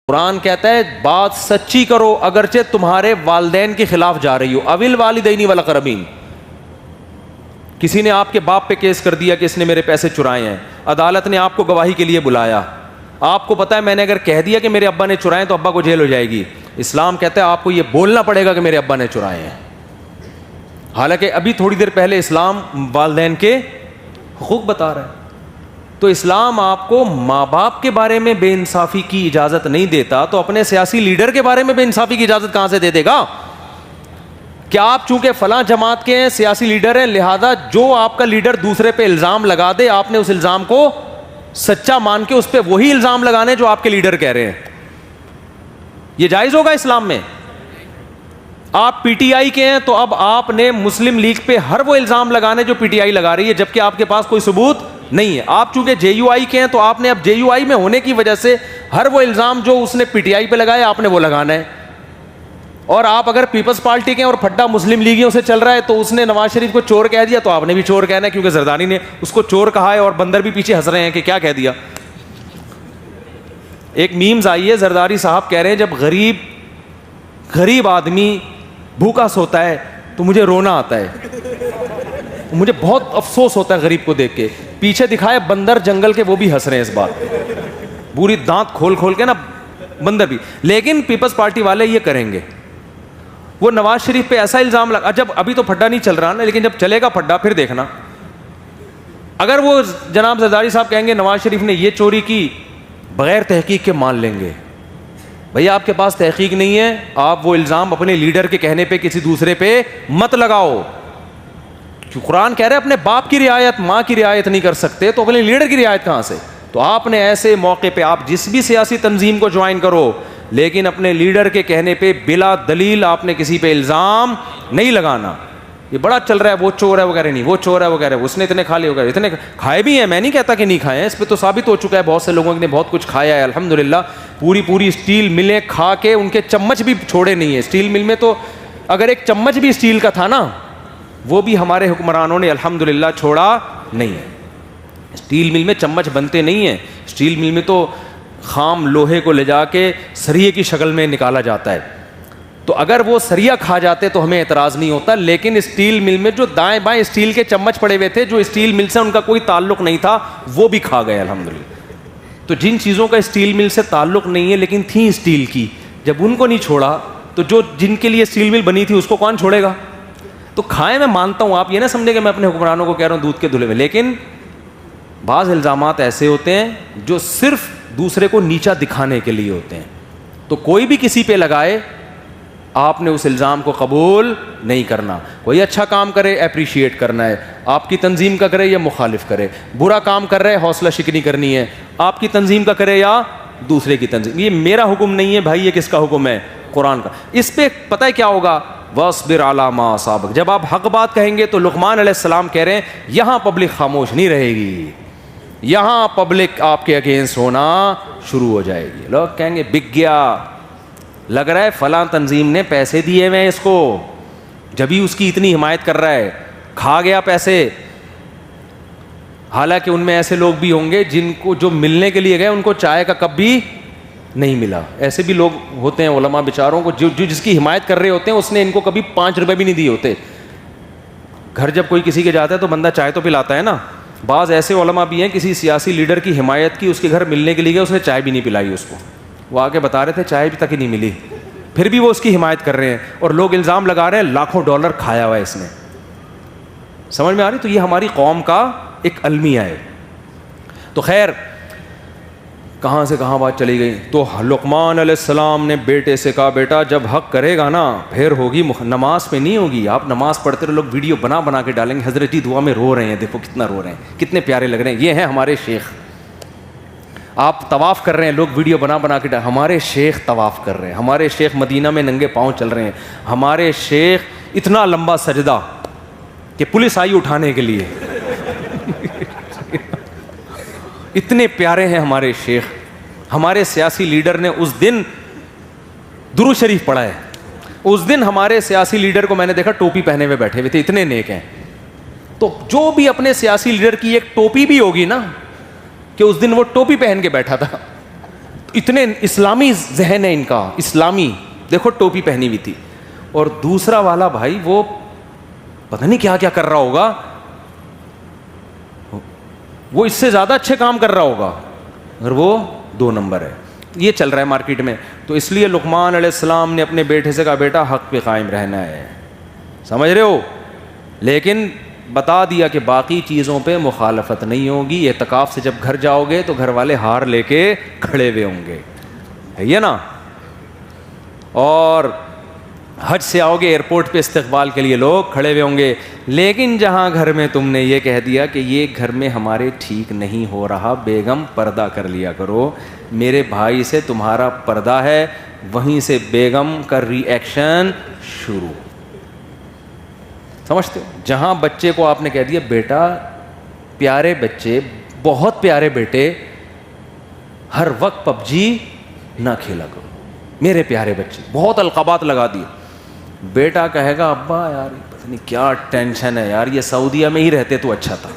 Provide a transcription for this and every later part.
قرآن کہتا ہے بات سچی کرو اگرچہ تمہارے والدین کے خلاف جا رہی ہو. اویل والدین والاقربین. کسی نے آپ کے باپ پہ کیس کر دیا کہ اس نے میرے پیسے چرائے ہیں, عدالت نے آپ کو گواہی کے لیے بلایا, آپ کو پتا ہے میں نے اگر کہہ دیا کہ میرے ابا نے چرائے تو ابا کو جیل ہو جائے گی. اسلام کہتا ہے آپ کو یہ بولنا پڑے گا کہ میرے ابا نے چرائے ہیں. حالانکہ ابھی تھوڑی دیر پہلے اسلام والدین کے حقوق بتا رہا ہے. تو اسلام آپ کو ماں باپ کے بارے میں بے انصافی کی اجازت نہیں دیتا, تو اپنے سیاسی لیڈر کے بارے میں بے انصافی کی اجازت کہاں سے دے دے گا؟ کیا آپ چونکہ فلاں جماعت کے ہیں, سیاسی لیڈر ہیں, لہذا جو آپ کا لیڈر دوسرے پہ الزام لگا دے آپ نے اس الزام کو سچا مان کے اس پہ وہی الزام لگانے جو آپ کے لیڈر کہہ رہے ہیں؟ یہ جائز ہوگا اسلام میں؟ آپ پی ٹی آئی کے ہیں تو اب آپ نے مسلم لیگ پہ ہر وہ الزام لگانے جو پی ٹی آئی لگا رہی ہے, جبکہ آپ کے پاس کوئی ثبوت نہیں ہے. آپ چونکہ جے یو آئی کے ہیں تو آپ نے اب جے یو آئی میں ہونے کی وجہ سے ہر وہ الزام جو اس نے پی ٹی آئی پہ لگائے آپ نے وہ لگانا ہے. اور آپ اگر پیپلز پارٹی کے ہیں اور پھڈا مسلم لیگیوں سے چل رہا ہے تو اس نے نواز شریف کو چور کہہ دیا تو آپ نے بھی چور کہنا ہے, کیونکہ زرداری نے اس کو چور کہا ہے اور بندر بھی پیچھے ہنس رہے ہیں کہ کیا کہہ دیا. ایک میمز آئی ہے, زرداری صاحب کہہ رہے ہیں جب غریب آدمی بھوکا سوتا ہے تو مجھے رونا آتا ہے, مجھے بہت افسوس ہوتا ہے غریب کو دیکھ کے. پیچھے دکھائے بندر جنگل کے, وہ بھی ہنس رہے ہیں اس بات, پوری دانت کھول کھول کے نا بندر بھی. لیکن پیپلز پارٹی والے یہ کریں گے, وہ نواز شریف پہ ایسا الزام لگا, جب ابھی تو پھڈا نہیں چل رہا نا, لیکن جب چلے گا پھڈا پھر دیکھنا. اگر وہ جناب زرداری صاحب کہیں گے نواز شریف نے یہ چوری کی, بغیر تحقیق کے مان لیں گے. بھئی آپ کے پاس تحقیق نہیں ہے, آپ وہ الزام اپنے لیڈر کے کہنے پہ کسی دوسرے پہ مت لگاؤ. قرآن کہہ رہے ہیں اپنے باپ کی رعایت, ماں کی رعایت نہیں کر سکتے تو اپنے لیڈر کی رعایت کہاں سے؟ تو آپ نے ایسے موقع پہ آپ جس بھی سیاسی تنظیم کو جوائن کرو, لیکن اپنے لیڈر کے کہنے پہ بلا دلیل آپ نے کسی پہ الزام نہیں لگانا. یہ بڑا چل رہا ہے وہ چور ہے وغیرہ, نہیں وہ چور ہے وغیرہ, اس نے اتنے کھا لیے وغیرہ, اتنے کھائے بھی ہیں, میں نہیں کہتا کہ نہیں کھائے ہیں, اس پہ تو ثابت ہو چکا ہے بہت سے لوگوں نے بہت کچھ کھایا ہے الحمدللہ. پوری اسٹیل ملیں کھا کے ان کے چمچ بھی چھوڑے نہیں ہیں. اسٹیل مل میں تو اگر ایک چمچ بھی اسٹیل کا تھا نا, وہ بھی ہمارے حکمرانوں نے الحمدللہ چھوڑا نہیں ہے. اسٹیل مل میں چمچ بنتے نہیں ہیں, اسٹیل مل میں تو خام لوہے کو لے جا کے سریے کی شکل میں نکالا جاتا ہے. تو اگر وہ سریا کھا جاتے تو ہمیں اعتراض نہیں ہوتا, لیکن اسٹیل مل میں جو دائیں بائیں اسٹیل کے چمچ پڑے ہوئے تھے, جو اسٹیل مل سے ان کا کوئی تعلق نہیں تھا, وہ بھی کھا گئے الحمدللہ. تو جن چیزوں کا اسٹیل مل سے تعلق نہیں ہے لیکن تھیں اسٹیل کی, جب ان کو نہیں چھوڑا تو جو جن کے لیے اسٹیل مل بنی تھی اس کو کون چھوڑے گا؟ تو کھائیں, میں مانتا ہوں, آپ یہ نہ سمجھیں کہ میں اپنے حکمرانوں کو کہہ رہا ہوں دودھ کے دھلے میں, لیکن بعض الزامات ایسے ہوتے ہیں جو صرف دوسرے کو نیچا دکھانے کے لیے ہوتے ہیں. تو کوئی بھی کسی پہ لگائے, آپ نے اس الزام کو قبول نہیں کرنا. کوئی اچھا کام کرے اپریشیٹ کرنا ہے, آپ کی تنظیم کا کرے یا مخالف کرے. برا کام کر رہے حوصلہ شکنی کرنی ہے, آپ کی تنظیم کا کرے یا دوسرے کی تنظیم. یہ میرا حکم نہیں ہے بھائی, یہ کس کا حکم ہے؟ قرآن کا. اس پہ پتہ ہے کیا ہوگا؟ وَاصْبِرْ عَلَىٰ مَا أَصَابَكَ. جب آپ حق بات کہیں گے تو لقمان علیہ السلام کہہ رہے ہیں یہاں پبلک خاموش نہیں رہے گی, یہاں پبلک آپ کے اگینسٹ ہونا شروع ہو جائے گی. لوگ کہیں گے بک گیا, لگ رہا ہے فلاں تنظیم نے پیسے دیے ہوئے ہیں اس کو, جبھی اس کی اتنی حمایت کر رہا ہے, کھا گیا پیسے. حالانکہ ان میں ایسے لوگ بھی ہوں گے جن کو جو ملنے کے لیے گئے ان کو چائے کا کپ بھی نہیں ملا. ایسے بھی لوگ ہوتے ہیں علماء بیچاروں کو, جو جس کی حمایت کر رہے ہوتے ہیں اس نے ان کو کبھی 5 روپے بھی نہیں دیے ہوتے. گھر جب کوئی کسی کے جاتا ہے تو بندہ چائے تو پلاتا ہے نا. بعض ایسے علماء بھی ہیں کسی سیاسی لیڈر کی حمایت کی, اس کے گھر ملنے کے لیے گئے, اس نے چائے بھی نہیں پلائی اس کو. وہ آ کے بتا رہے تھے چائے بھی تک ہی نہیں ملی, پھر بھی وہ اس کی حمایت کر رہے ہیں, اور لوگ الزام لگا رہے ہیں لاکھوں ڈالر کھایا ہوا ہے اس نے. سمجھ میں آ رہی؟ تو یہ ہماری قوم کا ایک المیہ ہے. تو خیر کہاں سے کہاں بات چلی گئی. تو لقمان علیہ السلام نے بیٹے سے کہا بیٹا جب حق کرے گا نا پھر ہوگی, نماز پہ نہیں ہوگی. آپ نماز پڑھتے رہے, لوگ ویڈیو بنا کے ڈالیں گے حضرت جی دعا میں رو رہے ہیں, دیکھو کتنا رو رہے ہیں, کتنے پیارے لگ رہے ہیں, یہ ہیں ہمارے شیخ. آپ طواف کر رہے ہیں, لوگ ویڈیو بنا کے ہمارے شیخ طواف کر رہے ہیں, ہمارے شیخ مدینہ میں ننگے پاؤں چل رہے ہیں, ہمارے شیخ اتنا لمبا سجدہ کہ پولیس آئی اٹھانے کے لیے. اتنے پیارے ہیں ہمارے شیخ. ہمارے سیاسی لیڈر نے اس دن درود شریف پڑھا ہے. اس دن ہمارے سیاسی لیڈر کو میں نے دیکھا ٹوپی پہنے ہوئے بیٹھے ہوئے تھے, اتنے نیک ہیں. تو جو بھی اپنے سیاسی لیڈر کی ایک ٹوپی بھی ہوگی نا, کہ اس دن وہ ٹوپی پہن کے بیٹھا تھا, اتنے اسلامی ذہن ہے ان کا, اسلامی. دیکھو ٹوپی پہنی ہوئی تھی, اور دوسرا والا بھائی وہ پتہ نہیں کیا کیا کر رہا ہوگا, وہ اس سے زیادہ اچھے کام کر رہا ہوگا, اگر وہ 2 نمبر ہے. یہ چل رہا ہے مارکیٹ میں. تو اس لیے لقمان علیہ السلام نے اپنے بیٹے سے کہا بیٹا حق پہ قائم رہنا ہے, سمجھ رہے ہو, لیکن بتا دیا کہ باقی چیزوں پہ مخالفت نہیں ہوگی. اعتکاف سے جب گھر جاؤ گے تو گھر والے ہار لے کے کھڑے ہوئے ہوں گے, ہے یہ نا, اور حج سے آؤ گے ایئرپورٹ پہ استقبال کے لیے لوگ کھڑے ہوئے ہوں گے. لیکن جہاں گھر میں تم نے یہ کہہ دیا کہ یہ گھر میں ہمارے ٹھیک نہیں ہو رہا, بیگم پردہ کر لیا کرو, میرے بھائی سے تمہارا پردہ ہے, وہیں سے بیگم کا ری ایکشن شروع. سمجھتے ہو, جہاں بچے کو آپ نے کہہ دیا بیٹا, پیارے بچے, بہت پیارے بیٹے, ہر وقت پب جی نہ کھیلا کرو, میرے پیارے بچے, بہت القابات لگا دیے. بیٹا کہے گا ابا یار پتہ نہیں کیا ٹینشن ہے یار, یہ سعودیہ میں ہی رہتے تو اچھا تھا,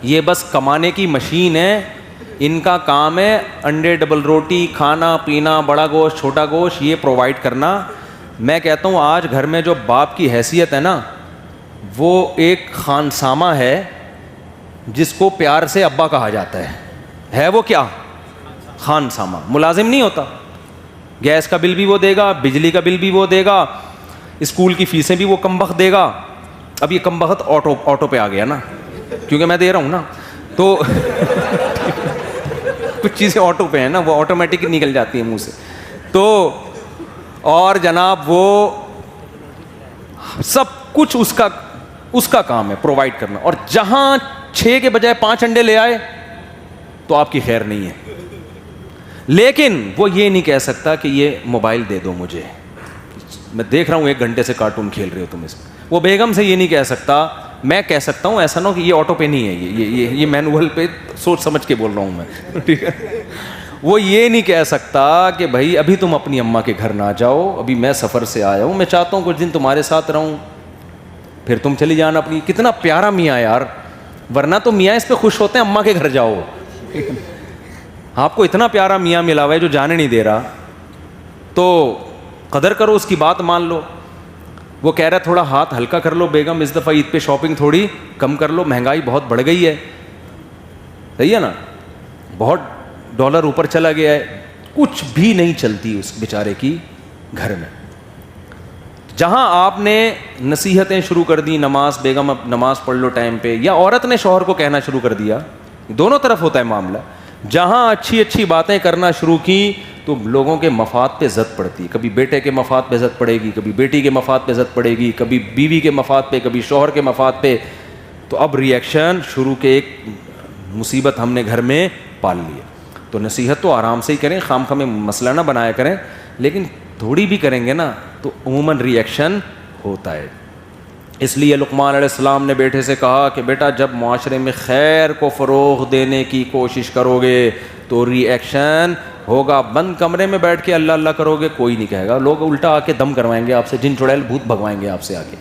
یہ بس کمانے کی مشین ہے, ان کا کام ہے انڈے ڈبل روٹی, کھانا پینا, بڑا گوشت چھوٹا گوشت یہ پرووائڈ کرنا. میں کہتا ہوں آج گھر میں جو باپ کی حیثیت ہے نا, وہ ایک خانسامہ ہے جس کو پیار سے ابا کہا جاتا ہے وہ کیا, خانسامہ. ملازم نہیں ہوتا, گیس کا بل بھی وہ دے گا, بجلی کا بل بھی وہ دے گا, اسکول کی فیسیں بھی وہ کم بخت دے گا. اب یہ کم بخت آٹو پہ آ گیا نا, کیونکہ میں دے رہا ہوں نا, تو کچھ چیزیں آٹو پہ ہیں نا, وہ آٹومیٹک نکل جاتی ہیں منہ سے. تو اور جناب وہ سب کچھ اس کا کام ہے پرووائڈ کرنا. اور جہاں 6 کے بجائے 5 انڈے لے آئے تو آپ کی خیر نہیں ہے. لیکن وہ یہ نہیں کہہ سکتا کہ یہ موبائل دے دو مجھے, میں دیکھ رہا ہوں 1 گھنٹے سے کارٹون کھیل رہے ہو تم اس. وہ بیگم سے یہ نہیں کہہ سکتا, میں کہہ سکتا ہوں ایسا نہ ہو کہ یہ آٹو پہ نہیں ہے, یہ مینول پہ سوچ سمجھ کے بول رہا ہوں میں, ٹھیک ہے. وہ یہ نہیں کہہ سکتا کہ بھائی ابھی تم اپنی اماں کے گھر نہ جاؤ, ابھی میں سفر سے آیا ہوں, میں چاہتا ہوں کچھ دن تمہارے ساتھ رہوں, پھر تم چلی جانا اپنی. کتنا پیارا میاں یار, ورنہ تو میاں اس پہ خوش ہوتے ہیں اماں کے گھر جاؤ. آپ کو اتنا پیارا میاں ملا ہوا ہے جو جانے نہیں دے رہا, تو قدر کرو اس کی, بات مان لو. وہ کہہ رہا تھوڑا ہاتھ ہلکا کر لو بیگم, اس دفعہ عید پہ شاپنگ تھوڑی کم کر لو, مہنگائی بہت بڑھ گئی ہے, صحیح ہے نا, بہت ڈالر اوپر چلا گیا ہے, کچھ بھی نہیں چلتی اس بیچارے کی گھر میں. جہاں آپ نے نصیحتیں شروع کر دی, نماز بیگم اب نماز پڑھ لو ٹائم پہ, یا عورت نے شوہر کو کہنا شروع کر دیا, دونوں طرف ہوتا ہے معاملہ. جہاں اچھی اچھی باتیں کرنا شروع کی تو لوگوں کے مفاد پہ زد پڑتی, کبھی بیٹے کے مفاد پہ زد پڑے گی, کبھی بیٹی کے مفاد پہ زد پڑے گی, کبھی بیوی کے مفاد پہ, کبھی شوہر کے مفاد پہ. تو اب ری ایکشن شروع کے ایک مصیبت ہم نے گھر میں پال لی ہے. تو نصیحت تو آرام سے ہی کریں, خام خواہ میں مسئلہ نہ بنایا کریں, لیکن تھوڑی بھی کریں گے نا تو عموماً ری ایکشن ہوتا ہے. اس لیے لقمان علیہ السلام نے بیٹے سے کہا کہ بیٹا جب معاشرے میں خیر کو فروغ دینے کی کوشش کرو گے تو ری ایکشن ہوگا. بند کمرے میں بیٹھ کے اللہ اللہ کرو گے, کوئی نہیں کہے گا, لوگ الٹا آ کے دم کروائیں گے آپ سے, جن چڑیل بھوت بھگوائیں گے آپ سے آ کے.